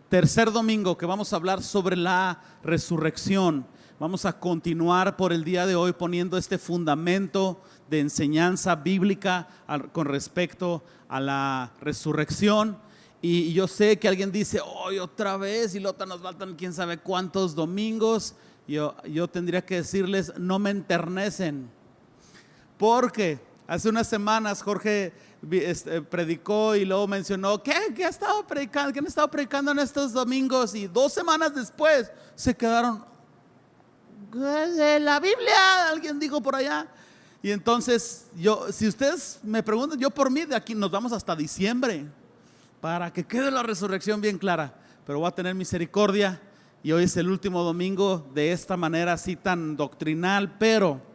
Tercer domingo que vamos a hablar sobre la resurrección. Vamos a continuar por el día de hoy poniendo este fundamento de enseñanza bíblica con respecto a la resurrección. Y yo sé que alguien dice, hoy otra vez, y luego nos faltan quién sabe cuántos domingos. Yo tendría que decirles, no me enternecen, porque hace unas semanas Jorge predicó y luego mencionó ¿qué ha estado predicando? ¿Qué han estado predicando en estos domingos? Y 2 semanas después se quedaron, la Biblia, alguien dijo por allá. Y entonces si ustedes me preguntan, yo por mí de aquí nos vamos hasta diciembre para que quede la resurrección bien clara, pero voy a tener misericordia y hoy es el último domingo de esta manera así tan doctrinal, pero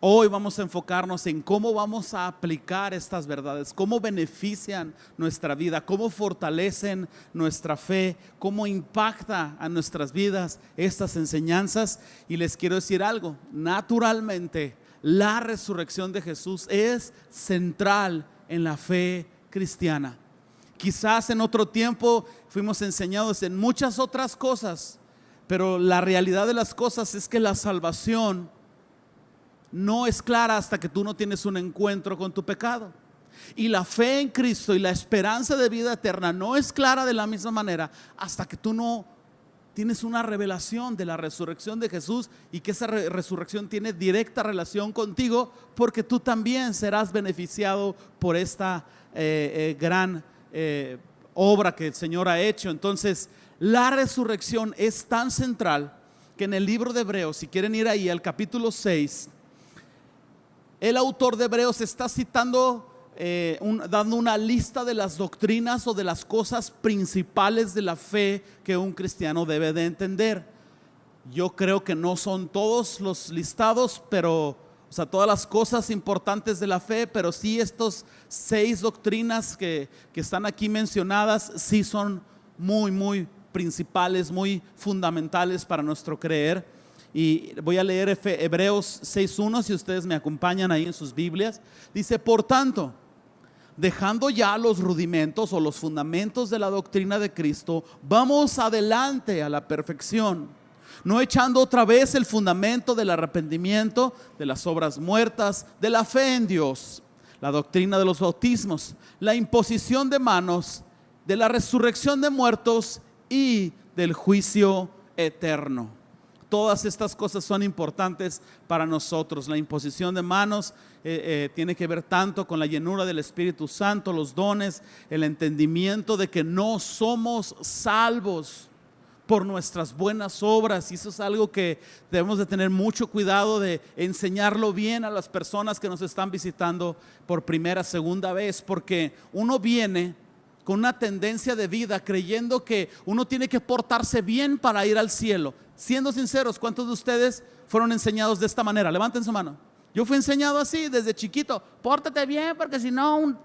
hoy vamos a enfocarnos en cómo vamos a aplicar estas verdades, cómo benefician nuestra vida, cómo fortalecen nuestra fe, cómo impacta a nuestras vidas estas enseñanzas. Y les quiero decir algo, naturalmente la resurrección de Jesús es central en la fe cristiana. Quizás en otro tiempo fuimos enseñados en muchas otras cosas, pero la realidad de las cosas es que la salvación no es clara hasta que tú no tienes un encuentro con tu pecado. Y la fe en Cristo y la esperanza de vida eterna no es clara de la misma manera hasta que tú no tienes una revelación de la resurrección de Jesús, y que esa resurrección tiene directa relación contigo, porque tú también serás beneficiado por esta gran obra que el Señor ha hecho. Entonces la resurrección es tan central que en el libro de Hebreos, si quieren ir ahí al capítulo 6, el autor de Hebreos está citando, dando una lista de las doctrinas o de las cosas principales de la fe que un cristiano debe de entender. Yo creo que no son todos los listados, pero todas las cosas importantes de la fe, pero sí estos 6 doctrinas que están aquí mencionadas, sí son muy principales, muy fundamentales para nuestro creer. Y voy a leer Hebreos 6:1, si ustedes me acompañan ahí en sus Biblias. Dice: por tanto, dejando ya los rudimentos o los fundamentos de la doctrina de Cristo, vamos adelante a la perfección, no echando otra vez el fundamento del arrepentimiento, de las obras muertas, de la fe en Dios, la doctrina de los bautismos, la imposición de manos, de la resurrección de muertos y del juicio eterno. Todas estas cosas son importantes para nosotros. La imposición de manos tiene que ver tanto con la llenura del Espíritu Santo, los dones, el entendimiento de que no somos salvos por nuestras buenas obras, y eso es algo que debemos de tener mucho cuidado de enseñarlo bien a las personas que nos están visitando por primera, segunda vez, porque uno viene con una tendencia de vida creyendo que uno tiene que portarse bien para ir al cielo. Siendo sinceros, ¿cuántos de ustedes fueron enseñados de esta manera? Levanten su mano. Yo fui enseñado así desde chiquito: pórtate bien, porque si no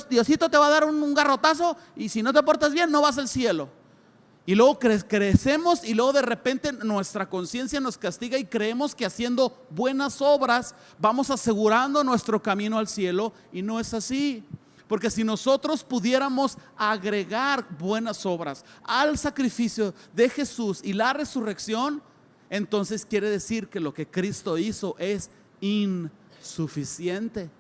Diosito te va a dar un garrotazo, y si no te portas bien no vas al cielo. Y luego crecemos, y luego de repente nuestra conciencia nos castiga y creemos que haciendo buenas obras vamos asegurando nuestro camino al cielo, y no es así. Porque si nosotros pudiéramos agregar buenas obras al sacrificio de Jesús y la resurrección, entonces quiere decir que lo que Cristo hizo es insuficiente,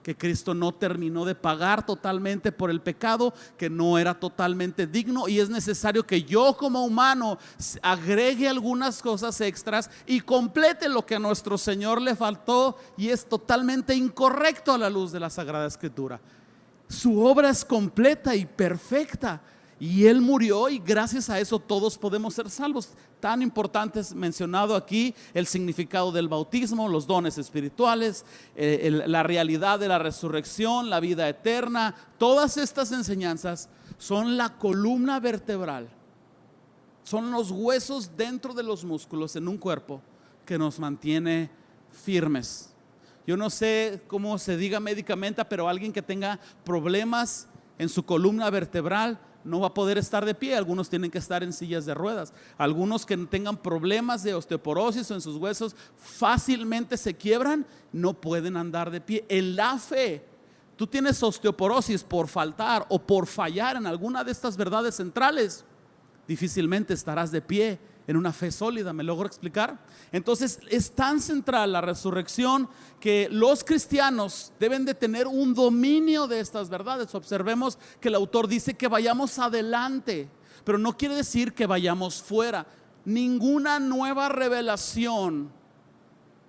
que Cristo no terminó de pagar totalmente por el pecado, que no era totalmente digno, y es necesario que yo como humano agregue algunas cosas extras y complete lo que a nuestro Señor le faltó, y es totalmente incorrecto a la luz de la Sagrada Escritura. Su obra es completa y perfecta, y Él murió, y gracias a eso todos podemos ser salvos. Tan importante es mencionado aquí el significado del bautismo, los dones espirituales, la realidad de la resurrección, la vida eterna. Todas estas enseñanzas son la columna vertebral, son los huesos dentro de los músculos en un cuerpo que nos mantiene firmes. Yo no sé cómo se diga médicamente, pero alguien que tenga problemas en su columna vertebral no va a poder estar de pie. Algunos tienen que estar en sillas de ruedas. Algunos que tengan problemas de osteoporosis o en sus huesos fácilmente se quiebran, no pueden andar de pie. En la fe tú tienes osteoporosis por faltar o por fallar en alguna de estas verdades centrales, difícilmente estarás de pie en una fe sólida. ¿Me logro explicar? Entonces es tan central la resurrección que los cristianos deben de tener un dominio de estas verdades. Observemos que el autor dice que vayamos adelante, pero no quiere decir que vayamos fuera. Ninguna nueva revelación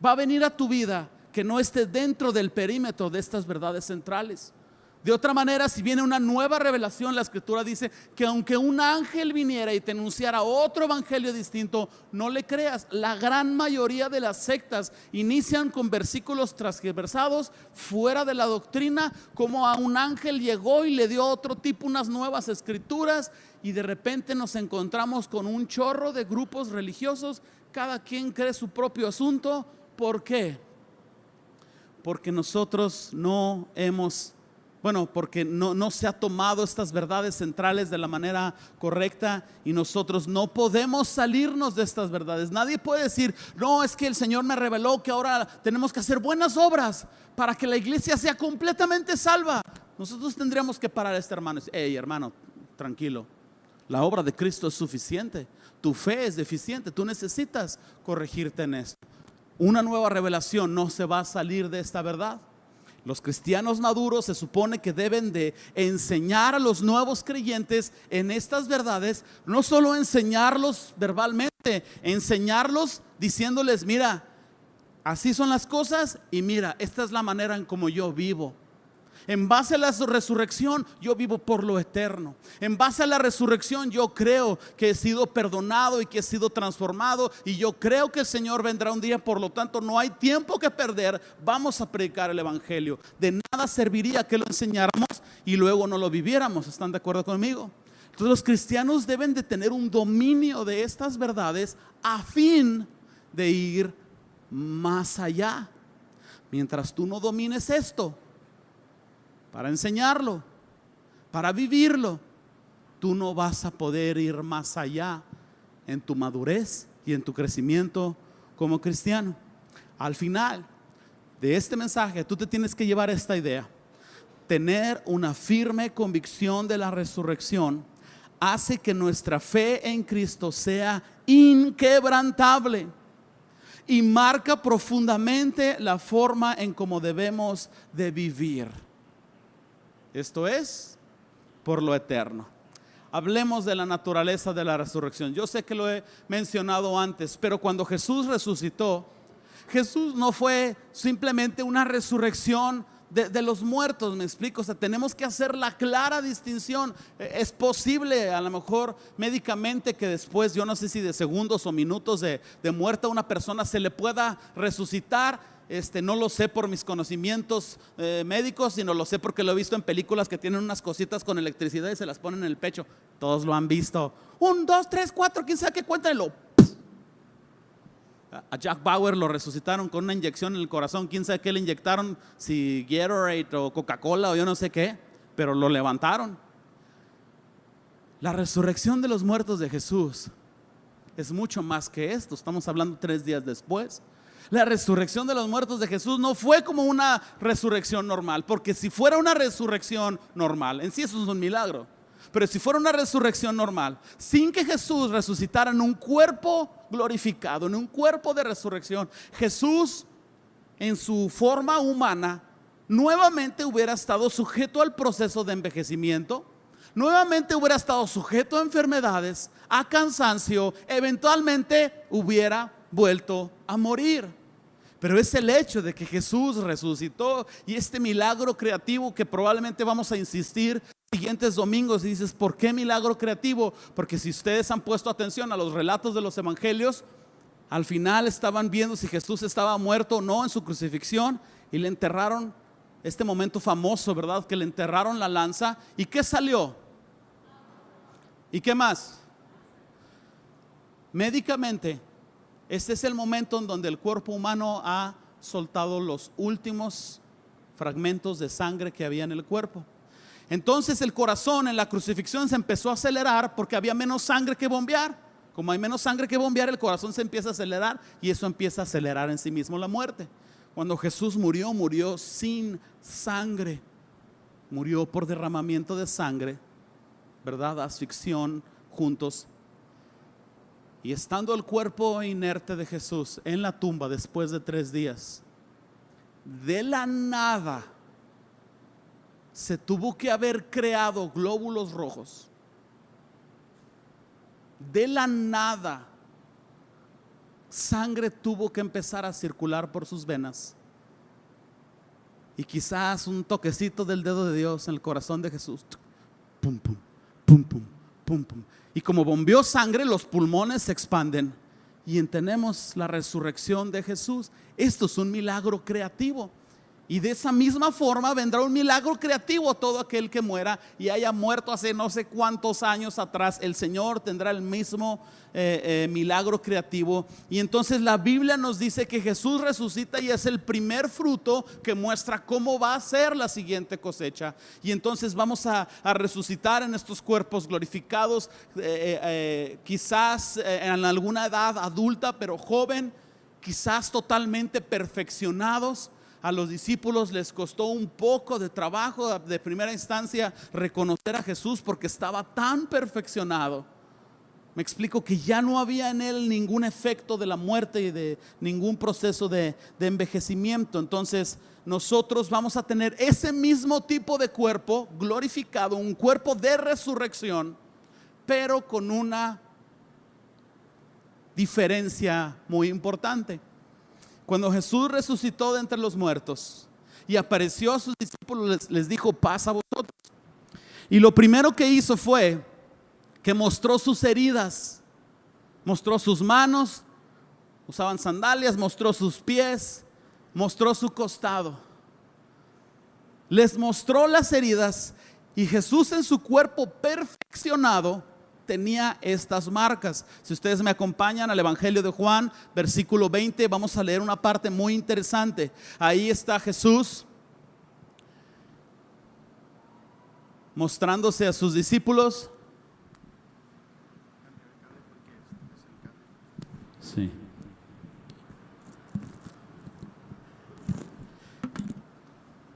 va a venir a tu vida que no esté dentro del perímetro de estas verdades centrales. De otra manera, si viene una nueva revelación, la escritura dice que aunque un ángel viniera y te anunciara otro evangelio distinto, no le creas. La gran mayoría de las sectas inician con versículos transversados fuera de la doctrina, como a un ángel llegó y le dio a otro tipo unas nuevas escrituras, y de repente nos encontramos con un chorro de grupos religiosos, cada quien cree su propio asunto. ¿Por qué? Porque nosotros no hemos porque no se ha tomado estas verdades centrales de la manera correcta, y nosotros no podemos salirnos de estas verdades. Nadie puede decir, no, es que el Señor me reveló que ahora tenemos que hacer buenas obras para que la iglesia sea completamente salva. Nosotros tendríamos que parar a este hermano y decir, hey hermano, tranquilo, la obra de Cristo es suficiente, tu fe es deficiente, tú necesitas corregirte en esto. Una nueva revelación no se va a salir de esta verdad. Los cristianos maduros se supone que deben de enseñar a los nuevos creyentes en estas verdades, no solo enseñarlos verbalmente, enseñarlos diciéndoles, mira, así son las cosas y mira, esta es la manera en como yo vivo. En base a la resurrección yo vivo por lo eterno. En base a la resurrección yo creo que he sido perdonado y que he sido transformado, y yo creo que el Señor vendrá un día. Por lo tanto no hay tiempo que perder. Vamos a predicar el evangelio. De nada serviría que lo enseñáramos y luego no lo viviéramos. ¿Están de acuerdo conmigo? Entonces los cristianos deben de tener un dominio de estas verdades a fin de ir más allá. Mientras tú no domines esto para enseñarlo, para vivirlo, tú no vas a poder ir más allá en tu madurez y en tu crecimiento como cristiano. Al final de este mensaje, tú te tienes que llevar esta idea: tener una firme convicción de la resurrección hace que nuestra fe en Cristo sea inquebrantable y marca profundamente la forma en cómo debemos de vivir. Esto es, por lo eterno. Hablemos de la naturaleza de la resurrección. Yo sé que lo he mencionado antes, pero cuando Jesús resucitó, Jesús no fue simplemente una resurrección de los muertos. Me explico, o sea, tenemos que hacer la clara distinción. Es posible, a lo mejor médicamente, que después, yo no sé si de segundos o minutos de muerta una persona se le pueda resucitar. No lo sé por mis conocimientos médicos, sino lo sé porque lo he visto en películas que tienen unas cositas con electricidad y se las ponen en el pecho. Todos lo han visto. 1, 2, 3, 4, quién sabe qué cuenta. A Jack Bauer lo resucitaron con una inyección en el corazón. Quién sabe qué le inyectaron, si Gatorade o Coca-Cola o yo no sé qué, pero lo levantaron. La resurrección de los muertos de Jesús es mucho más que esto. Estamos hablando 3 días después. La resurrección de los muertos de Jesús no fue como una resurrección normal, porque si fuera una resurrección normal, en sí eso es un milagro, pero si fuera una resurrección normal, sin que Jesús resucitara en un cuerpo glorificado, en un cuerpo de resurrección, Jesús en su forma humana nuevamente hubiera estado sujeto al proceso de envejecimiento, nuevamente hubiera estado sujeto a enfermedades, a cansancio, eventualmente hubiera vuelto a morir. Pero es el hecho de que Jesús resucitó, y este milagro creativo que probablemente vamos a insistir siguientes domingos. Y dices, ¿por qué milagro creativo? Porque si ustedes han puesto atención a los relatos de los evangelios, al final estaban viendo si Jesús estaba muerto o no en su crucifixión, y le enterraron. Este momento famoso, ¿verdad? Que le enterraron la lanza. ¿Y qué salió? ¿Y qué más? Médicamente, este es el momento en donde el cuerpo humano ha soltado los últimos fragmentos de sangre que había en el cuerpo. Entonces el corazón en la crucifixión se empezó a acelerar porque había menos sangre que bombear. Como hay menos sangre que bombear, el corazón se empieza a acelerar, y eso empieza a acelerar en sí mismo la muerte. Cuando Jesús murió, murió sin sangre. murió por derramamiento de sangre, ¿verdad? Asfixión juntos. Y estando el cuerpo inerte de Jesús en la tumba después de 3 días, de la nada se tuvo que haber creado glóbulos rojos. De la nada, sangre tuvo que empezar a circular por sus venas. Y quizás un toquecito del dedo de Dios en el corazón de Jesús. Pum, pum, pum, pum, pum, pum. Y como bombeó sangre, los pulmones se expanden. Y entendemos la resurrección de Jesús. Esto es un milagro creativo. Y de esa misma forma vendrá un milagro creativo a todo aquel que muera y haya muerto hace no sé cuántos años atrás. El Señor tendrá el mismo milagro creativo. Y entonces la Biblia nos dice que Jesús resucita y es el primer fruto que muestra cómo va a ser la siguiente cosecha. Y entonces vamos a resucitar en estos cuerpos glorificados, quizás en alguna edad adulta, pero joven, quizás totalmente perfeccionados. A los discípulos les costó un poco de trabajo de primera instancia reconocer a Jesús porque estaba tan perfeccionado. Me explico, que ya no había en él ningún efecto de la muerte y de ningún proceso de envejecimiento. Entonces nosotros vamos a tener ese mismo tipo de cuerpo glorificado, un cuerpo de resurrección, pero con una diferencia muy importante. Cuando Jesús resucitó de entre los muertos y apareció a sus discípulos, les dijo: paz a vosotros. Y lo primero que hizo fue que mostró sus heridas, mostró sus manos, usaban sandalias, mostró sus pies, mostró su costado. Les mostró las heridas y Jesús en su cuerpo perfeccionado tenía estas marcas. Si ustedes me acompañan al Evangelio de Juan, versículo 20, vamos a leer una parte muy interesante. Ahí está Jesús mostrándose a sus discípulos. Sí.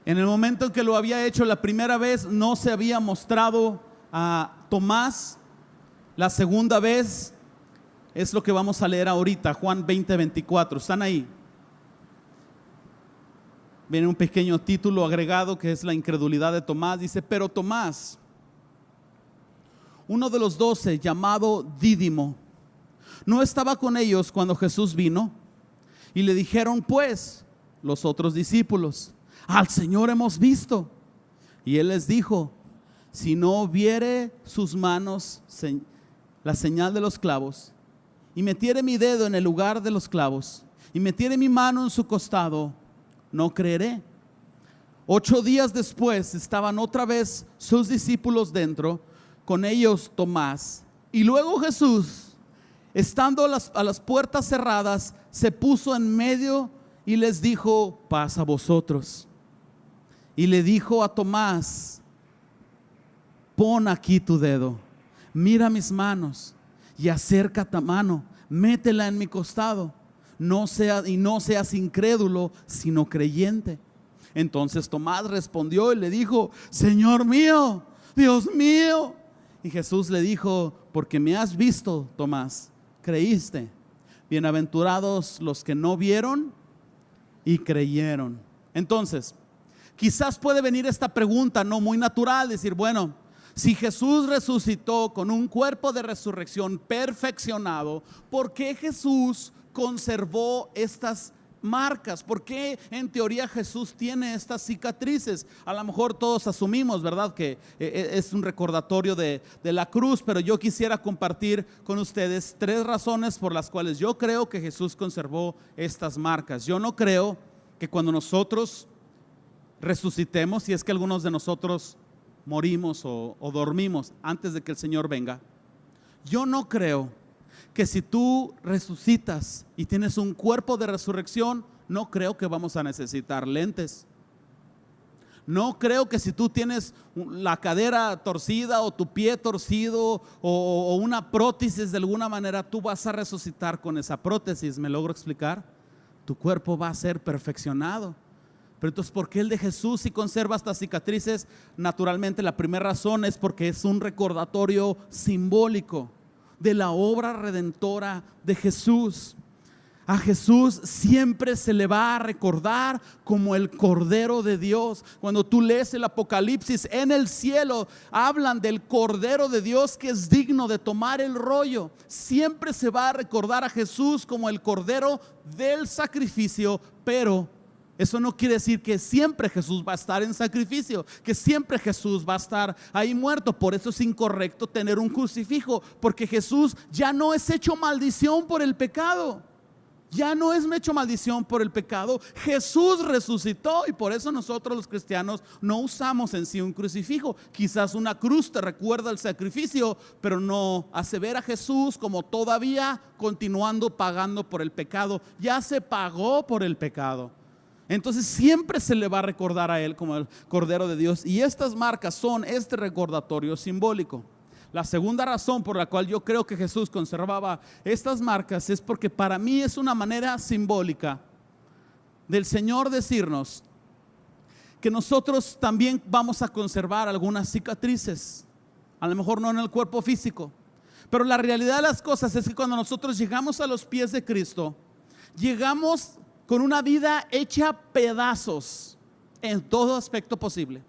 En el momento en que lo había hecho la primera vez, no se había mostrado a Tomás. La segunda vez es lo que vamos a leer ahorita, Juan 20:24. ¿Están ahí? Viene un pequeño título agregado que es la incredulidad de Tomás. Dice: pero Tomás, uno de los 12, llamado Dídimo, no estaba con ellos cuando Jesús vino. Y le dijeron pues los otros discípulos: al Señor hemos visto. Y él les dijo: si no viere sus manos la señal de los clavos, y metiere mi dedo en el lugar de los clavos, y metiere mi mano en su costado, no creeré. 8 días después estaban otra vez sus discípulos dentro, con ellos Tomás. Y luego Jesús, estando a las puertas cerradas, se puso en medio y les dijo: paz a vosotros. Y le dijo a Tomás: pon aquí tu dedo, mira mis manos y acerca tu mano, métela en mi costado. No seas incrédulo, sino creyente. Entonces Tomás respondió y le dijo: Señor mío, Dios mío. Y Jesús le dijo: porque me has visto, Tomás, creíste. Bienaventurados los que no vieron y creyeron. Entonces, quizás puede venir esta pregunta no muy natural, decir: bueno, si Jesús resucitó con un cuerpo de resurrección perfeccionado, ¿por qué Jesús conservó estas marcas? ¿Por qué en teoría Jesús tiene estas cicatrices? A lo mejor todos asumimos, ¿verdad?, que es un recordatorio de la cruz, pero yo quisiera compartir con ustedes 3 razones por las cuales yo creo que Jesús conservó estas marcas. Yo no creo que cuando nosotros resucitemos, si es que algunos de nosotros morimos o dormimos antes de que el Señor venga, yo no creo que si tú resucitas y tienes un cuerpo de resurrección, no creo que vamos a necesitar lentes. No creo que si tú tienes la cadera torcida o tu pie torcido o una prótesis de alguna manera, tú vas a resucitar con esa prótesis. ¿Me logro explicar? Tu cuerpo va a ser perfeccionado. Pero entonces, ¿por qué el de Jesús sí conserva estas cicatrices? Naturalmente, la primera razón es porque es un recordatorio simbólico de la obra redentora de Jesús. A Jesús siempre se le va a recordar como el Cordero de Dios. Cuando tú lees el Apocalipsis, en el cielo hablan del Cordero de Dios que es digno de tomar el rollo. Siempre se va a recordar a Jesús como el Cordero del sacrificio, pero eso no quiere decir que siempre Jesús va a estar en sacrificio, que siempre Jesús va a estar ahí muerto. Por eso es incorrecto tener un crucifijo, porque Jesús ya no es hecho maldición por el pecado. Ya no es hecho maldición por el pecado. Jesús resucitó, y por eso nosotros los cristianos no usamos en sí un crucifijo. Quizás una cruz te recuerda el sacrificio, pero no hace ver a Jesús como todavía continuando pagando por el pecado. Ya se pagó por el pecado. Entonces siempre se le va a recordar a Él como el Cordero de Dios, y estas marcas son este recordatorio simbólico. La segunda razón por la cual yo creo que Jesús conservaba estas marcas es porque para mí es una manera simbólica del Señor decirnos que nosotros también vamos a conservar algunas cicatrices. A lo mejor no en el cuerpo físico, pero la realidad de las cosas es que cuando nosotros llegamos a los pies de Cristo, llegamos con una vida hecha pedazos en todo aspecto posible.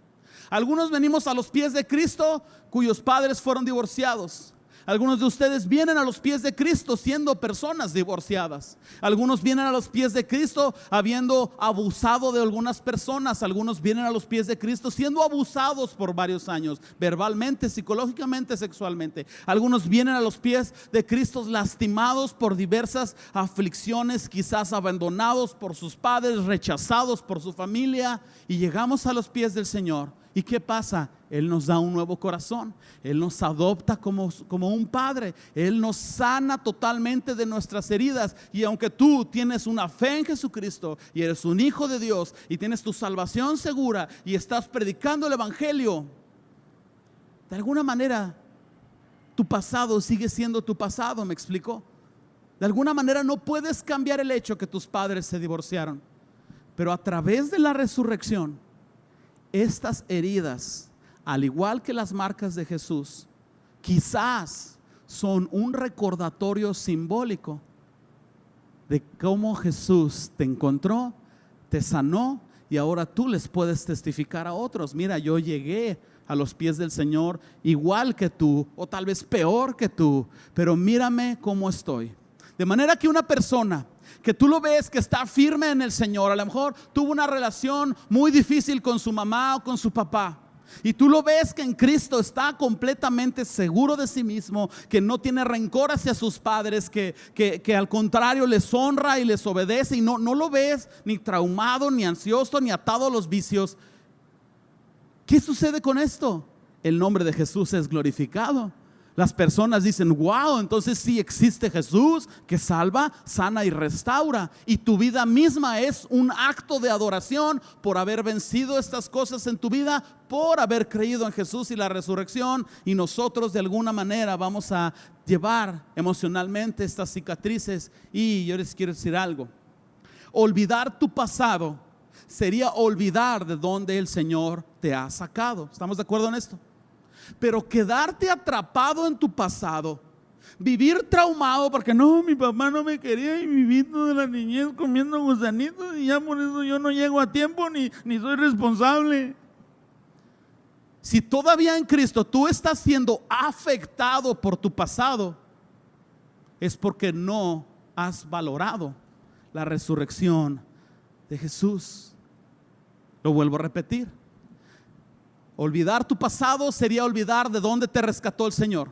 Algunos venimos a los pies de Cristo cuyos padres fueron divorciados. Algunos de ustedes vienen a los pies de Cristo siendo personas divorciadas. Algunos vienen a los pies de Cristo habiendo abusado de algunas personas. Algunos vienen a los pies de Cristo siendo abusados por varios años, verbalmente, psicológicamente, sexualmente. Algunos vienen a los pies de Cristo lastimados por diversas aflicciones, quizás abandonados por sus padres, rechazados por su familia, y llegamos a los pies del Señor. ¿Y qué pasa? Él nos da un nuevo corazón. Él nos adopta como un padre. Él nos sana totalmente de nuestras heridas. Y aunque tú tienes una fe en Jesucristo y eres un hijo de Dios y tienes tu salvación segura y estás predicando el evangelio, de alguna manera tu pasado sigue siendo tu pasado. ¿Me explico? De alguna manera no puedes cambiar el hecho que tus padres se divorciaron, pero a través de la resurrección, estas heridas, al igual que las marcas de Jesús, quizás son un recordatorio simbólico de cómo Jesús te encontró, te sanó, y ahora tú les puedes testificar a otros: mira, yo llegué a los pies del Señor igual que tú, o tal vez peor que tú, pero mírame cómo estoy. De manera que una persona que tú lo ves que está firme en el Señor, a lo mejor tuvo una relación muy difícil con su mamá o con su papá, y tú lo ves que en Cristo está completamente seguro de sí mismo, que no tiene rencor hacia sus padres, que al contrario les honra y les obedece, y no lo ves ni traumado, ni ansioso, ni atado a los vicios. ¿Qué sucede con esto? El nombre de Jesús es glorificado. Las personas dicen: wow, entonces sí existe Jesús que salva, sana y restaura. Y tu vida misma es un acto de adoración por haber vencido estas cosas en tu vida, por haber creído en Jesús y la resurrección. Y nosotros de alguna manera vamos a llevar emocionalmente estas cicatrices. Y yo les quiero decir algo: olvidar tu pasado sería olvidar de dónde el Señor te ha sacado. ¿Estamos de acuerdo en esto? Pero quedarte atrapado en tu pasado, vivir traumado porque no, mi papá no me quería y viví toda la niñez comiendo gusanitos y ya por eso yo no llego a tiempo ni soy responsable. Si todavía en Cristo tú estás siendo afectado por tu pasado, es porque no has valorado la resurrección de Jesús. Lo vuelvo a repetir: olvidar tu pasado sería olvidar de dónde te rescató el Señor.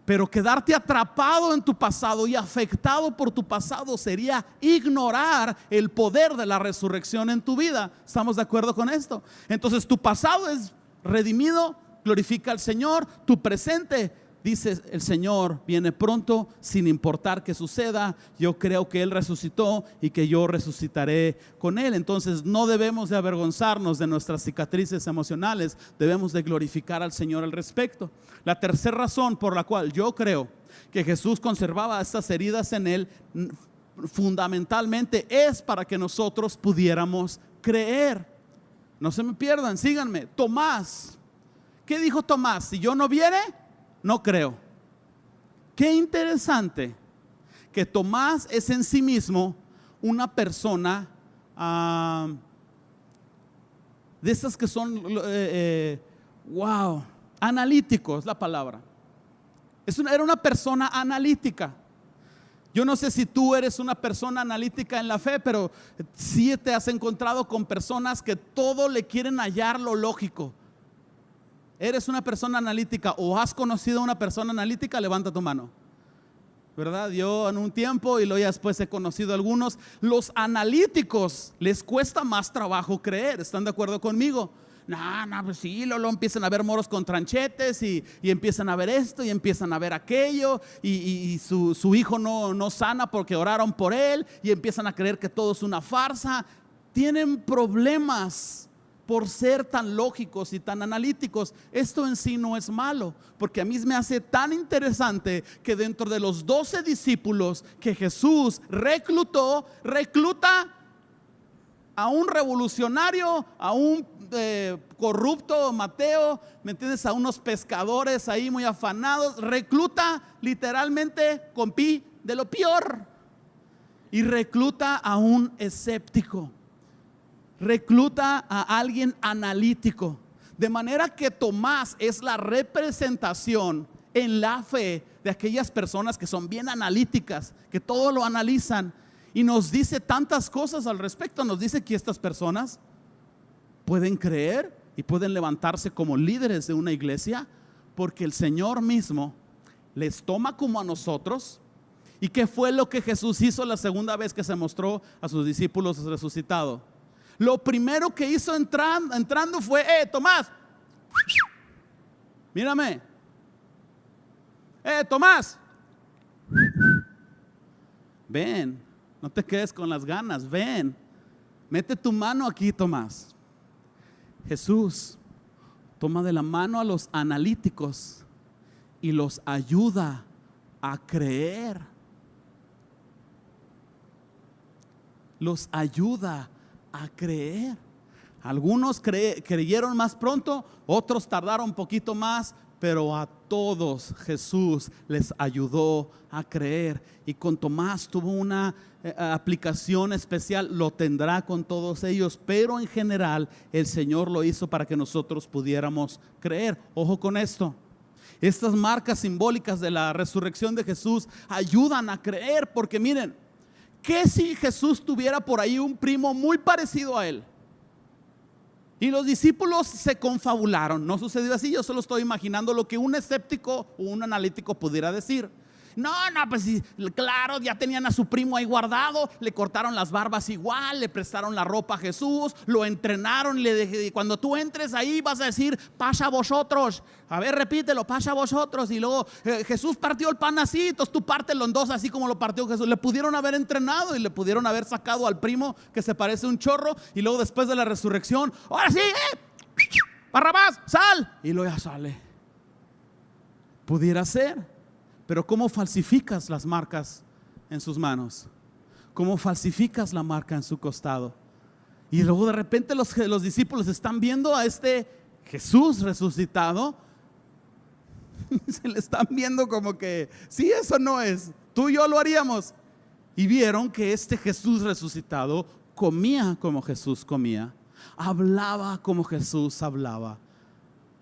Pero quedarte atrapado en tu pasado y afectado por tu pasado sería ignorar el poder de la resurrección en tu vida. ¿Estamos de acuerdo con esto? Entonces tu pasado es redimido, glorifica al Señor. Tu presente, dice el Señor, viene pronto, sin importar qué suceda. Yo creo que Él resucitó y que yo resucitaré con Él. Entonces no debemos de avergonzarnos de nuestras cicatrices emocionales, debemos de glorificar al Señor al respecto. La tercera razón por la cual yo creo que Jesús conservaba estas heridas en Él, fundamentalmente es para que nosotros pudiéramos creer. No se me pierdan, síganme. Tomás, ¿qué dijo Tomás? Si yo no viere, no creo. Qué interesante que Tomás es en sí mismo una persona de esas que son analítico es la palabra. Era una persona analítica. Yo no sé si tú eres una persona analítica en la fe, pero sí te has encontrado con personas que todo le quieren hallar lo lógico. ¿Eres una persona analítica o has conocido a una persona analítica? Levanta tu mano. ¿Verdad? Yo en un tiempo y luego ya después he conocido a algunos. Los analíticos les cuesta más trabajo creer. ¿Están de acuerdo conmigo? No, pues sí, luego empiezan a ver moros con tranchetes y empiezan a ver esto y empiezan a ver aquello y su hijo no sana porque oraron por él y empiezan a creer que todo es una farsa. Tienen problemas por ser tan lógicos y tan analíticos. Esto en sí no es malo, porque a mí me hace tan interesante que dentro de los 12 discípulos que Jesús recluta a un revolucionario, a un corrupto Mateo, ¿me entiendes? A unos pescadores ahí muy afanados. Recluta literalmente con pi de lo peor y recluta a un escéptico. Recluta a alguien analítico. De manera que Tomás es la representación en la fe de aquellas personas que son bien analíticas, que todo lo analizan. Y nos dice tantas cosas al respecto. Nos dice que estas personas pueden creer y pueden levantarse como líderes de una iglesia, porque el Señor mismo les toma como a nosotros. ¿Y qué fue lo que Jesús hizo la segunda vez que se mostró a sus discípulos resucitado? Lo primero que hizo entrando fue: Tomás, mírame. Tomás, ven, no te quedes con las ganas, ven, mete tu mano aquí, Tomás. Jesús toma de la mano a los analíticos y los ayuda a creer. Los ayuda a creer. Algunos creyeron más pronto, otros tardaron un poquito más, pero a todos Jesús les ayudó a creer. Y con Tomás tuvo una aplicación especial, lo tendrá con todos ellos, pero en general el Señor lo hizo para que nosotros pudiéramos creer. Ojo con esto. Estas marcas simbólicas de la resurrección de Jesús ayudan a creer, porque miren, ¿qué si Jesús tuviera por ahí un primo muy parecido a él? Y los discípulos se confabularon. No sucedió así, yo solo estoy imaginando lo que un escéptico o un analítico pudiera decir. No, pues sí, claro, ya tenían a su primo ahí guardado, le cortaron las barbas igual, le prestaron la ropa a Jesús, lo entrenaron y le dije: cuando tú entres ahí vas a decir, pasa vosotros. A ver, repítelo, pasa vosotros. Y luego Jesús partió el pan así, entonces tú pártelo en dos así como lo partió Jesús. Le pudieron haber entrenado y le pudieron haber sacado al primo que se parece un chorro. Y luego después de la resurrección, ahora sí, Barrabás, sal. Y luego ya sale. Pudiera ser. Pero ¿cómo falsificas las marcas en sus manos? ¿Cómo falsificas la marca en su costado? Y luego de repente los discípulos están viendo a este Jesús resucitado. Se le están viendo como que, sí, eso no es, tú y yo lo haríamos. Y vieron que este Jesús resucitado comía como Jesús comía, hablaba como Jesús hablaba,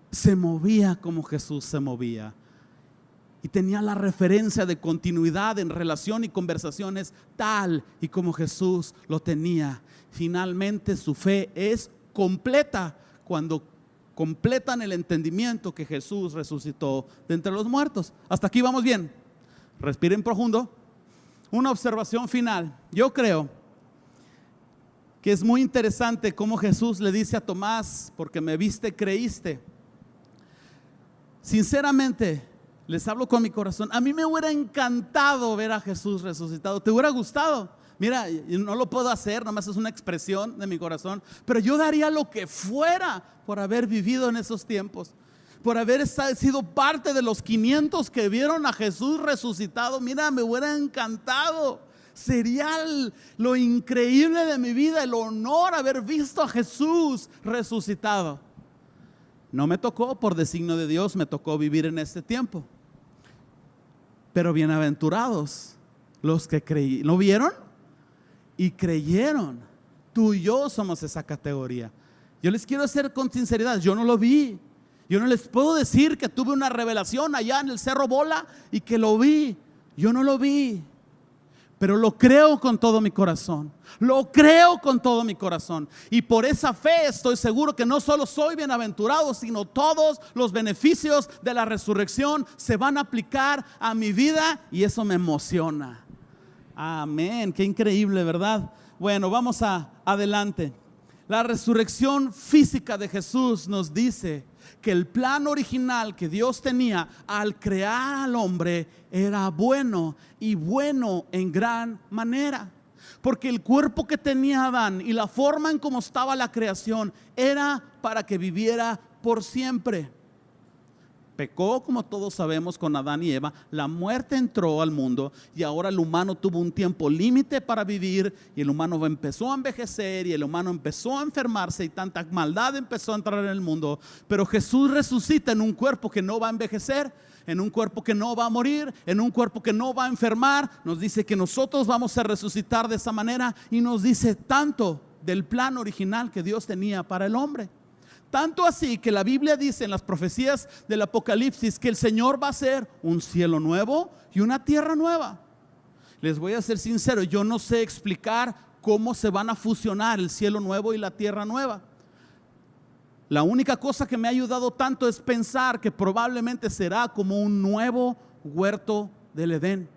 se movía como Jesús se movía. Y tenía la referencia de continuidad en relación y conversaciones tal y como Jesús lo tenía. Finalmente su fe es completa cuando completan el entendimiento que Jesús resucitó de entre los muertos. Hasta aquí vamos bien. Respiren profundo. Una observación final. Yo creo que es muy interesante cómo Jesús le dice a Tomás: porque me viste, creíste. Sinceramente, les hablo con mi corazón. A mí me hubiera encantado ver a Jesús resucitado. ¿Te hubiera gustado? Mira, no lo puedo hacer, nomás es una expresión de mi corazón, pero yo daría lo que fuera por haber vivido en esos tiempos, por haber sido parte de los 500 que vieron a Jesús resucitado. Mira, me hubiera encantado Sería lo increíble de mi vida, el honor haber visto a Jesús resucitado. No me tocó, por designio de Dios, me tocó vivir en este tiempo. Pero bienaventurados los que creyeron. ¿Lo vieron? Y creyeron. Tú y yo somos esa categoría. Yo les quiero decir con sinceridad, yo no lo vi. Yo no les puedo decir que tuve una revelación allá en el Cerro Bola y que lo vi. Yo no lo vi. Pero lo creo con todo mi corazón. Lo creo con todo mi corazón. Y por esa fe estoy seguro que no solo soy bienaventurado, sino todos los beneficios de la resurrección se van a aplicar a mi vida. Y eso me emociona. Amén. Qué increíble, ¿verdad? Bueno, vamos adelante. La resurrección física de Jesús nos dice que el plan original que Dios tenía al crear al hombre era bueno, y bueno en gran manera. Porque el cuerpo que tenía Adán y la forma en cómo estaba la creación era para que viviera por siempre. Pecó, como todos sabemos, con Adán y Eva. La muerte entró al mundo y ahora el humano tuvo un tiempo límite para vivir, y el humano empezó a envejecer y el humano empezó a enfermarse y tanta maldad empezó a entrar en el mundo. Pero Jesús resucita en un cuerpo que no va a envejecer, en un cuerpo que no va a morir, en un cuerpo que no va a enfermar. Nos dice que nosotros vamos a resucitar de esa manera, y nos dice tanto del plan original que Dios tenía para el hombre. Tanto así que la Biblia dice en las profecías del Apocalipsis que el Señor va a hacer un cielo nuevo y una tierra nueva. Les voy a ser sincero, yo no sé explicar cómo se van a fusionar el cielo nuevo y la tierra nueva. La única cosa que me ha ayudado tanto es pensar que probablemente será como un nuevo huerto del Edén.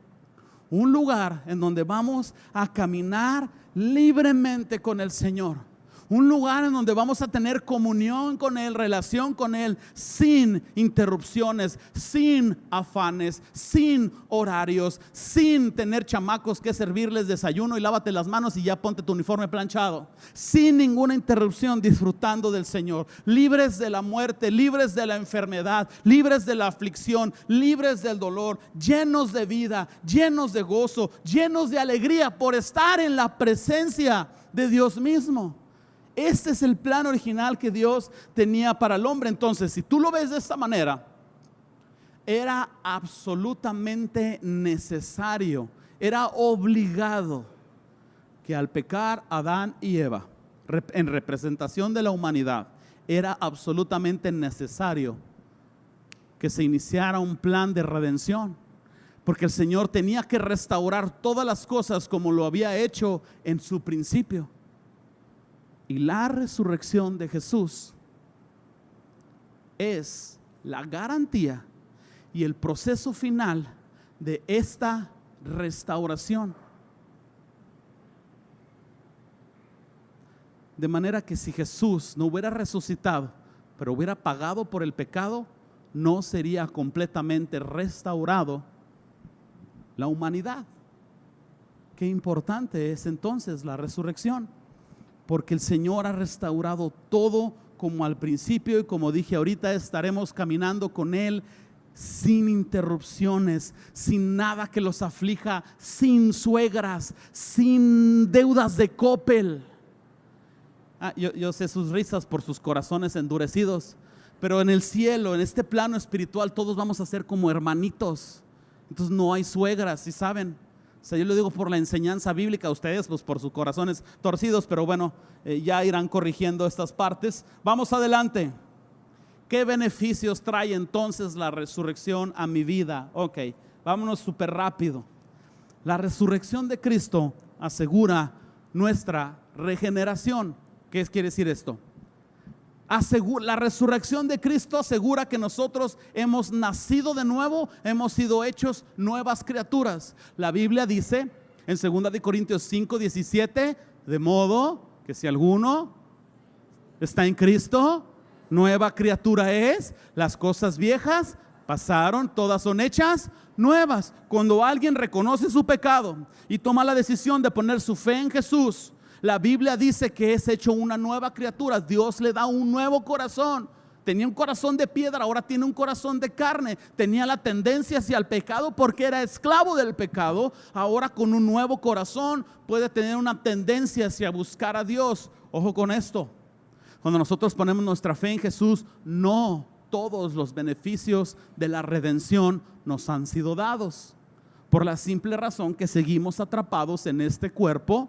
Un lugar en donde vamos a caminar libremente con el Señor. Un lugar en donde vamos a tener comunión con Él, relación con Él, sin interrupciones, sin afanes, sin horarios, sin tener chamacos que servirles desayuno y lávate las manos y ya ponte tu uniforme planchado. Sin ninguna interrupción, disfrutando del Señor, libres de la muerte, libres de la enfermedad, libres de la aflicción, libres del dolor, llenos de vida, llenos de gozo, llenos de alegría por estar en la presencia de Dios mismo. Este es el plan original que Dios tenía para el hombre. Entonces, si tú lo ves de esta manera, era absolutamente necesario, era obligado que al pecar Adán y Eva, en representación de la humanidad, era absolutamente necesario que se iniciara un plan de redención. Porque el Señor tenía que restaurar todas las cosas como lo había hecho en su principio. Y la resurrección de Jesús es la garantía y el proceso final de esta restauración. De manera que si Jesús no hubiera resucitado, pero hubiera pagado por el pecado, no sería completamente restaurado la humanidad. Qué importante es entonces la resurrección. Porque el Señor ha restaurado todo como al principio, y como dije ahorita, estaremos caminando con Él sin interrupciones, sin nada que los aflija, sin suegras, sin deudas de Coppel. Yo sé sus risas por sus corazones endurecidos, pero en el cielo, en este plano espiritual, todos vamos a ser como hermanitos. Entonces no hay suegras, ¿sí saben? O sea, yo lo digo por la enseñanza bíblica, a ustedes pues por sus corazones torcidos, pero bueno, ya irán corrigiendo estas partes. Vamos adelante. ¿Qué beneficios trae entonces la resurrección a mi vida? Ok, vámonos súper rápido. La resurrección de Cristo asegura nuestra regeneración. ¿Qué quiere decir esto? La resurrección de Cristo asegura que nosotros hemos nacido de nuevo, hemos sido hechos nuevas criaturas. La Biblia dice en 2 Corintios 5:17, de modo que si alguno está en Cristo, nueva criatura es, las cosas viejas pasaron, todas son hechas nuevas. Cuando alguien reconoce su pecado y toma la decisión de poner su fe en Jesús, la Biblia dice que es hecho una nueva criatura. Dios le da un nuevo corazón. Tenía un corazón de piedra, ahora tiene un corazón de carne. Tenía la tendencia hacia el pecado porque era esclavo del pecado. Ahora con un nuevo corazón puede tener una tendencia hacia buscar a Dios. Ojo con esto. Cuando nosotros ponemos nuestra fe en Jesús, no todos los beneficios de la redención nos han sido dados. Por la simple razón que seguimos atrapados en este cuerpo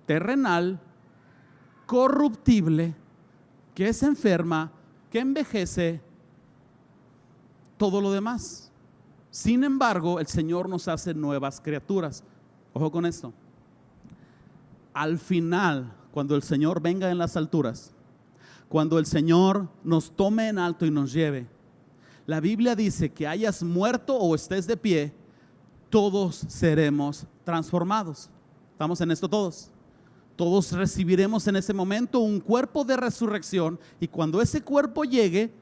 terrenal, corruptible, que se enferma, que envejece, todo lo demás. Sin embargo, el Señor nos hace nuevas criaturas. Ojo con esto. Al final, cuando el Señor venga en las alturas, cuando el Señor nos tome en alto y nos lleve, la Biblia dice que hayas muerto o estés de pie, todos seremos transformados. ¿Estamos en esto todos? Todos recibiremos en ese momento un cuerpo de resurrección, y cuando ese cuerpo llegue,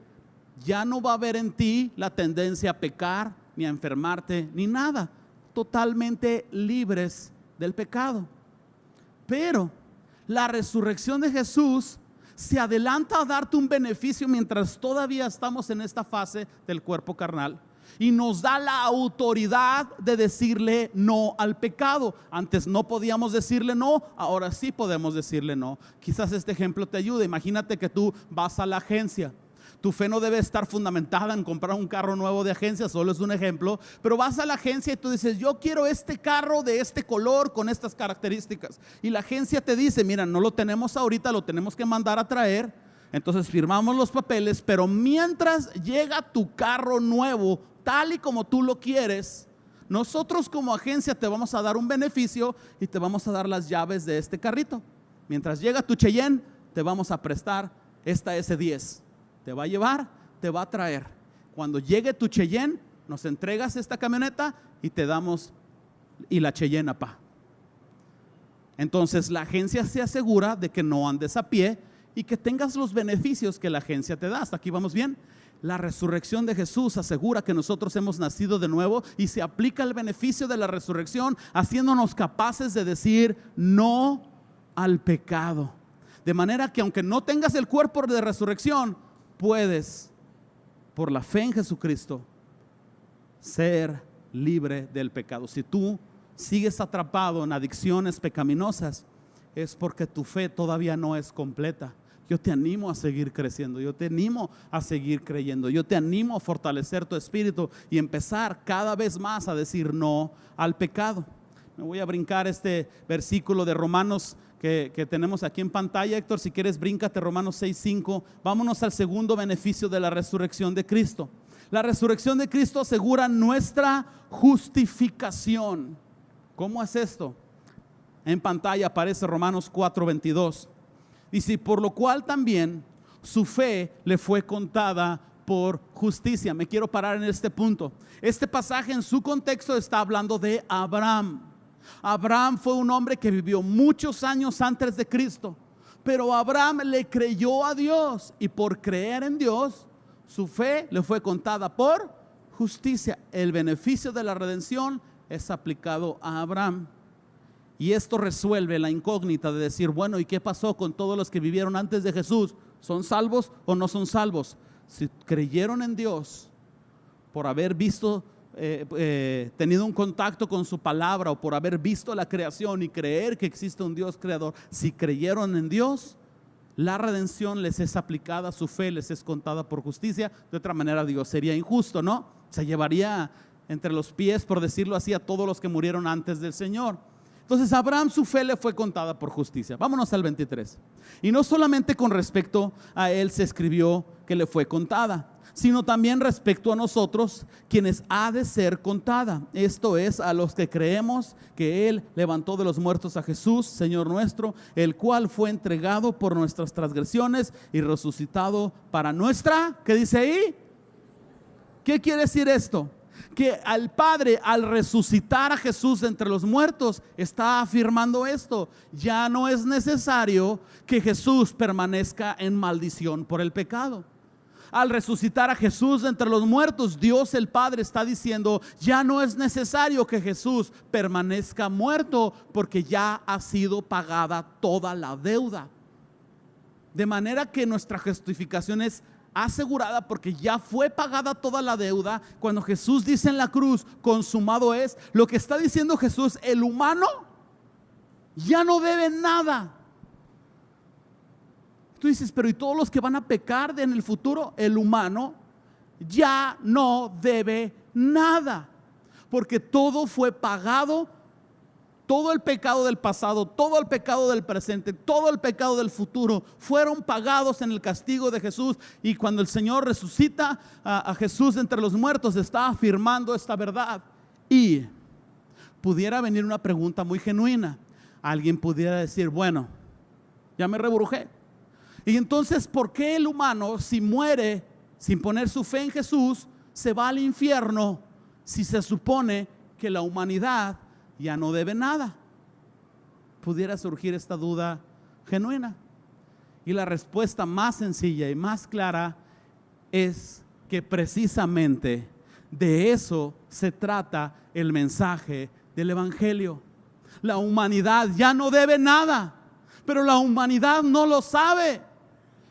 ya no va a haber en ti la tendencia a pecar, ni a enfermarte, ni nada. Totalmente libres del pecado. Pero la resurrección de Jesús se adelanta a darte un beneficio mientras todavía estamos en esta fase del cuerpo carnal, y nos da la autoridad de decirle no al pecado. Antes no podíamos decirle no, ahora sí podemos decirle no. Quizás este ejemplo te ayude. Imagínate que tú vas a la agencia. Tu fe no debe estar fundamentada en comprar un carro nuevo de agencia, solo es un ejemplo. Pero vas a la agencia y tú dices: yo quiero este carro de este color con estas características. Y la agencia te dice: mira, no lo tenemos ahorita, lo tenemos que mandar a traer. Entonces firmamos los papeles, pero mientras llega tu carro nuevo tal y como tú lo quieres, nosotros como agencia te vamos a dar un beneficio y te vamos a dar las llaves de este carrito. Mientras llega tu Cheyenne, te vamos a prestar esta S10. Te va a llevar, te va a traer. Cuando llegue tu Cheyenne, nos entregas esta camioneta y te damos y la Cheyenne a pa. Entonces la agencia se asegura de que no andes a pie y que tengas los beneficios que la agencia te da. ¿Hasta aquí vamos bien? La resurrección de Jesús asegura que nosotros hemos nacido de nuevo, y se aplica el beneficio de la resurrección haciéndonos capaces de decir no al pecado. De manera que aunque no tengas el cuerpo de resurrección, puedes, por la fe en Jesucristo, ser libre del pecado. Si tú sigues atrapado en adicciones pecaminosas, es porque tu fe todavía no es completa. Yo te animo a seguir creciendo, yo te animo a seguir creyendo, yo te animo a fortalecer tu espíritu y empezar cada vez más a decir no al pecado. Me voy a brincar este versículo de Romanos que tenemos aquí en pantalla. Héctor, si quieres bríncate Romanos 6:5. Vámonos al segundo beneficio de la resurrección de Cristo. La resurrección de Cristo asegura nuestra justificación. ¿Cómo es esto? En pantalla aparece Romanos 4:22. Dice: por lo cual también su fe le fue contada por justicia. Me quiero parar en este punto. Este pasaje en su contexto está hablando de Abraham. Abraham fue un hombre que vivió muchos años antes de Cristo, pero Abraham le creyó a Dios, y por creer en Dios, su fe le fue contada por justicia. El beneficio de la redención es aplicado a Abraham. Y esto resuelve la incógnita de decir: bueno, ¿y qué pasó con todos los que vivieron antes de Jesús? ¿Son salvos o no son salvos? Si creyeron en Dios por haber visto, tenido un contacto con su palabra, o por haber visto la creación y creer que existe un Dios creador, si creyeron en Dios, la redención les es aplicada, su fe les es contada por justicia. De otra manera, Dios sería injusto, ¿no? Se llevaría entre los pies, por decirlo así, a todos los que murieron antes del Señor. Entonces Abraham, su fe le fue contada por justicia. Vámonos al 23. Y no solamente con respecto a él se escribió que le fue contada, sino también respecto a nosotros, quienes ha de ser contada. Esto es, a los que creemos que él levantó de los muertos a Jesús, Señor nuestro, el cual fue entregado por nuestras transgresiones y resucitado para nuestra, ¿qué dice ahí? ¿Qué quiere decir esto? Que al Padre, al resucitar a Jesús de entre los muertos, está afirmando esto: ya no es necesario que Jesús permanezca en maldición por el pecado. Al resucitar a Jesús de entre los muertos, Dios el Padre está diciendo: ya no es necesario que Jesús permanezca muerto, porque ya ha sido pagada toda la deuda. De manera que nuestra justificación es asegurada porque ya fue pagada toda la deuda. Cuando Jesús dice en la cruz, consumado es, lo que está diciendo Jesús, el humano ya no debe nada. Tú dices, pero ¿y todos los que van a pecar en el futuro? El humano ya no debe nada, porque todo fue pagado. Todo el pecado del pasado, todo el pecado del presente, todo el pecado del futuro fueron pagados en el castigo de Jesús. Y cuando el Señor resucita a Jesús entre los muertos, está afirmando esta verdad. Y pudiera venir una pregunta muy genuina. Alguien pudiera decir, bueno, ya me reburujé. Y entonces, ¿por qué el humano, si muere sin poner su fe en Jesús, se va al infierno si se supone que la humanidad ya no debe nada? Pudiera surgir esta duda genuina. Y la respuesta más sencilla y más clara es que precisamente de eso se trata el mensaje del Evangelio. La humanidad ya no debe nada, pero la humanidad no lo sabe.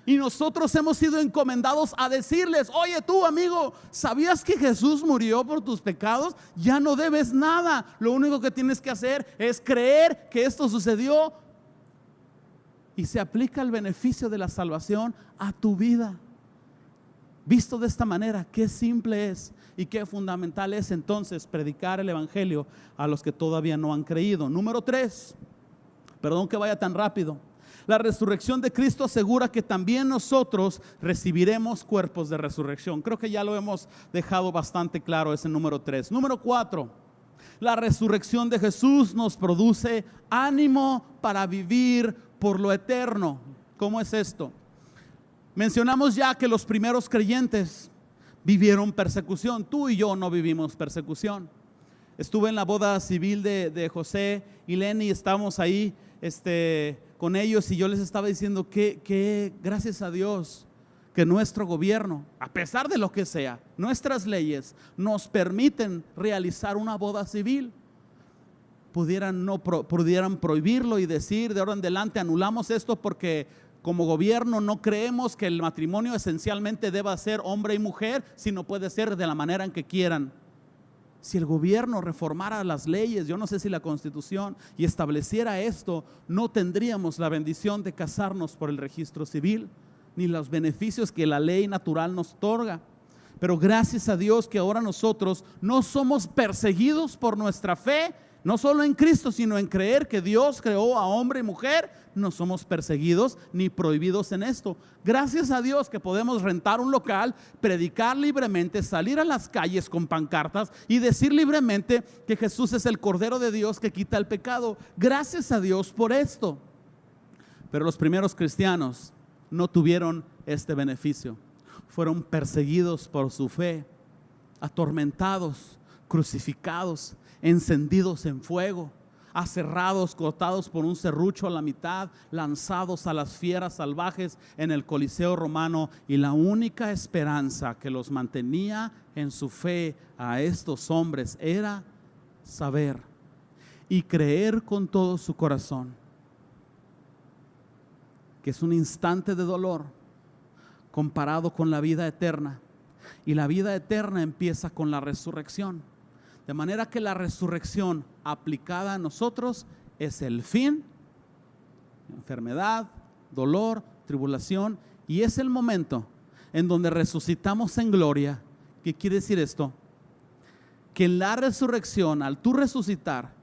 Y nosotros hemos sido encomendados a decirles, oye tú amigo, ¿sabías que Jesús murió por tus pecados? Ya no debes nada. Lo único que tienes que hacer es creer que esto sucedió y se aplica el beneficio de la salvación a tu vida. Visto de esta manera, qué simple es y qué fundamental es entonces predicar el Evangelio a los que todavía no han creído. Número 3, perdón que vaya tan rápido. La resurrección de Cristo asegura que también nosotros recibiremos cuerpos de resurrección. Creo que ya lo hemos dejado bastante claro ese número 3. Número 4, la resurrección de Jesús nos produce ánimo para vivir por lo eterno. ¿Cómo es esto? Mencionamos ya que los primeros creyentes vivieron persecución. Tú y yo no vivimos persecución. Estuve en la boda civil de José y Lenny, estábamos ahí con ellos y yo les estaba diciendo que gracias a Dios que nuestro gobierno, a pesar de lo que sea, nuestras leyes nos permiten realizar una boda civil. Pudieran prohibirlo y decir de ahora en adelante anulamos esto porque como gobierno no creemos que el matrimonio esencialmente deba ser hombre y mujer, sino puede ser de la manera en que quieran. Si el gobierno reformara las leyes, yo no sé si la Constitución, y estableciera esto, no tendríamos la bendición de casarnos por el registro civil, ni los beneficios que la ley natural nos otorga. Pero gracias a Dios que ahora nosotros no somos perseguidos por nuestra fe, no solo en Cristo, sino en creer que Dios creó a hombre y mujer. No somos perseguidos ni prohibidos en esto. Gracias a Dios que podemos rentar un local, predicar libremente, salir a las calles con pancartas y decir libremente que Jesús es el Cordero de Dios que quita el pecado. Gracias a Dios por esto. Pero los primeros cristianos no tuvieron este beneficio. Fueron perseguidos por su fe, atormentados, crucificados, encendidos en fuego, aserrados, cortados por un serrucho a la mitad, lanzados a las fieras salvajes en el Coliseo romano. Y la única esperanza que los mantenía en su fe a estos hombres era saber y creer con todo su corazón que es un instante de dolor comparado con la vida eterna. Y la vida eterna empieza con la resurrección. De manera que la resurrección aplicada a nosotros es el fin, enfermedad, dolor, tribulación, y es el momento en donde resucitamos en gloria. ¿Qué quiere decir esto? Que en la resurrección, al tú resucitar,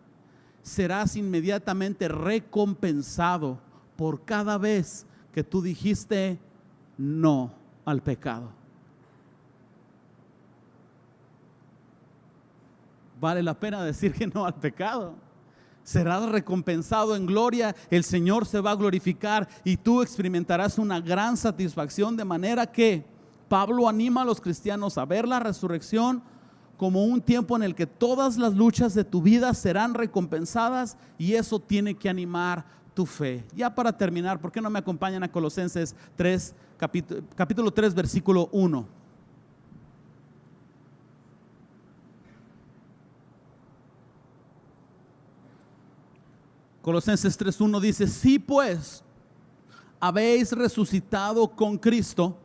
serás inmediatamente recompensado por cada vez que tú dijiste no al pecado. Vale la pena decir que no al pecado. Serás recompensado en gloria, el Señor se va a glorificar y tú experimentarás una gran satisfacción, de manera que Pablo anima a los cristianos a ver la resurrección como un tiempo en el que todas las luchas de tu vida serán recompensadas, y eso tiene que animar tu fe. Ya para terminar, ¿por qué no me acompañan a Colosenses 3, capítulo 3, versículo 1? Colosenses 3:1 dice: si pues habéis resucitado con Cristo,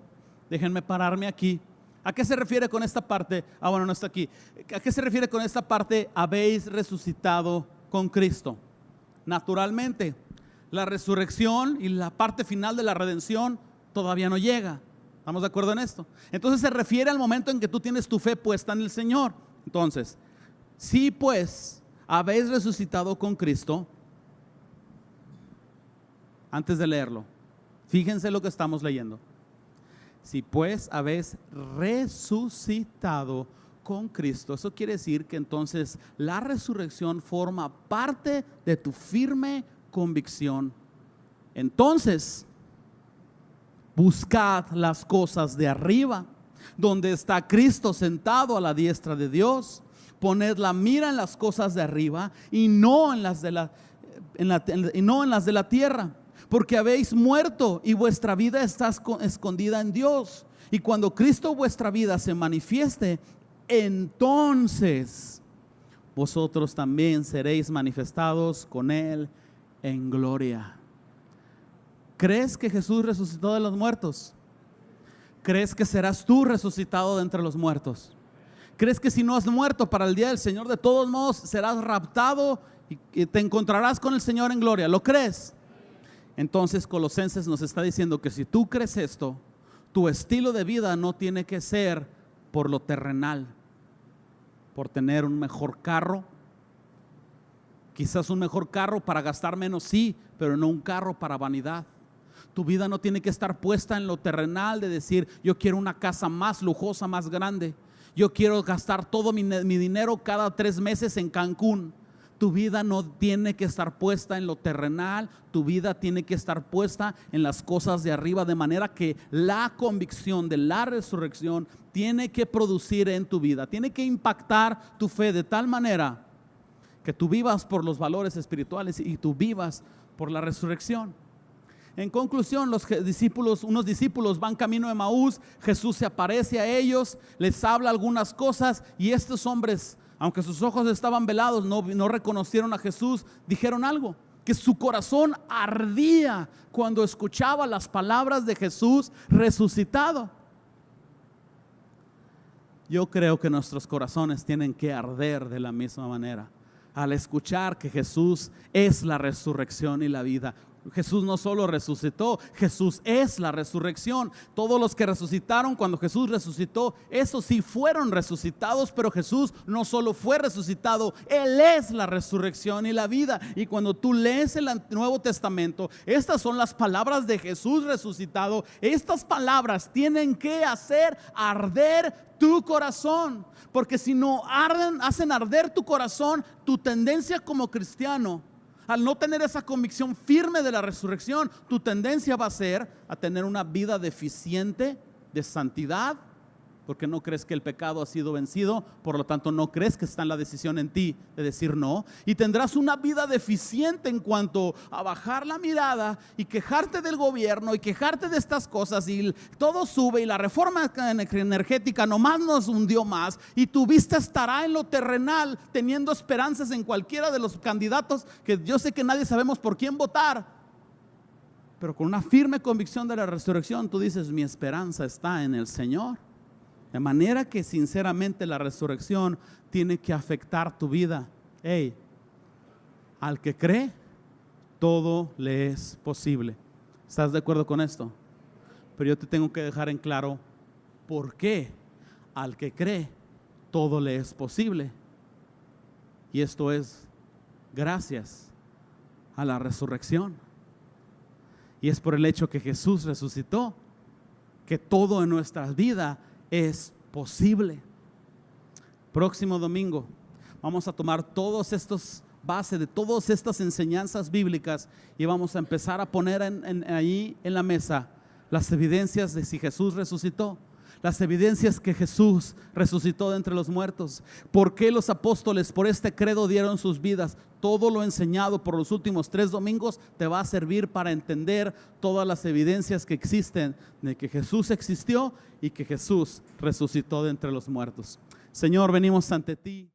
déjenme pararme aquí. ¿A qué se refiere con esta parte? Bueno, no está aquí. ¿A qué se refiere con esta parte? Habéis resucitado con Cristo. Naturalmente, la resurrección y la parte final de la redención todavía no llega. ¿Estamos de acuerdo en esto? Entonces se refiere al momento en que tú tienes tu fe puesta en el Señor. Entonces, si pues habéis resucitado con Cristo, antes de leerlo, fíjense lo que estamos leyendo. Si pues habéis resucitado con Cristo, eso quiere decir que entonces la resurrección forma parte de tu firme convicción. Entonces, buscad las cosas de arriba, donde está Cristo sentado a la diestra de Dios. Poned la mira en las cosas de arriba y no en las de la tierra, porque habéis muerto y vuestra vida está escondida en Dios. Y cuando Cristo vuestra vida se manifieste, entonces vosotros también seréis manifestados con Él en gloria. ¿Crees que Jesús resucitó de los muertos? ¿Crees que serás tú resucitado de entre los muertos? ¿Crees que si no has muerto para el día del Señor, de todos modos serás raptado y te encontrarás con el Señor en gloria? ¿Lo crees? Entonces Colosenses nos está diciendo que si tú crees esto, tu estilo de vida no tiene que ser por lo terrenal, por tener un mejor carro. Quizás un mejor carro para gastar menos, sí, pero no un carro para vanidad. Tu vida no tiene que estar puesta en lo terrenal de decir, yo quiero una casa más lujosa, más grande. Yo quiero gastar todo mi dinero cada 3 meses en Cancún. Tu vida no tiene que estar puesta en lo terrenal, tu vida tiene que estar puesta en las cosas de arriba, de manera que la convicción de la resurrección tiene que producir en tu vida, tiene que impactar tu fe de tal manera que tú vivas por los valores espirituales y tú vivas por la resurrección. En conclusión, unos discípulos van camino de Emaús, Jesús se aparece a ellos, les habla algunas cosas y estos hombres, aunque sus ojos estaban velados, no reconocieron a Jesús, dijeron algo, que su corazón ardía cuando escuchaba las palabras de Jesús resucitado. Yo creo que nuestros corazones tienen que arder de la misma manera al escuchar que Jesús es la resurrección y la vida. Jesús no solo resucitó, Jesús es la resurrección. Todos los que resucitaron cuando Jesús resucitó, esos sí fueron resucitados, pero Jesús no solo fue resucitado, Él es la resurrección y la vida. Y cuando tú lees el Nuevo Testamento, estas son las palabras de Jesús resucitado. Estas palabras tienen que hacer arder tu corazón, porque si no hacen arder tu corazón, tu tendencia como cristiano, al no tener esa convicción firme de la resurrección, tu tendencia va a ser a tener una vida deficiente de santidad, porque no crees que el pecado ha sido vencido, por lo tanto no crees que está en la decisión en ti de decir no, y tendrás una vida deficiente en cuanto a bajar la mirada y quejarte del gobierno y quejarte de estas cosas, y todo sube y la reforma energética nomás nos hundió más, y tu vista estará en lo terrenal, teniendo esperanzas en cualquiera de los candidatos que yo sé que nadie sabemos por quién votar, pero con una firme convicción de la resurrección tú dices, mi esperanza está en el Señor. De manera que sinceramente la resurrección tiene que afectar tu vida. Hey, al que cree, todo le es posible. ¿Estás de acuerdo con esto? Pero yo te tengo que dejar en claro por qué al que cree, todo le es posible. Y esto es gracias a la resurrección. Y es por el hecho que Jesús resucitó, que todo en nuestras vidas es posible. Próximo domingo vamos a tomar todos estos bases de todas estas enseñanzas bíblicas y vamos a empezar a poner ahí en la mesa las evidencias de si Jesús resucitó, las evidencias que Jesús resucitó de entre los muertos, por qué los apóstoles por este credo dieron sus vidas. Todo lo enseñado por los últimos 3 domingos te va a servir para entender todas las evidencias que existen de que Jesús existió y que Jesús resucitó de entre los muertos. Señor, venimos ante ti.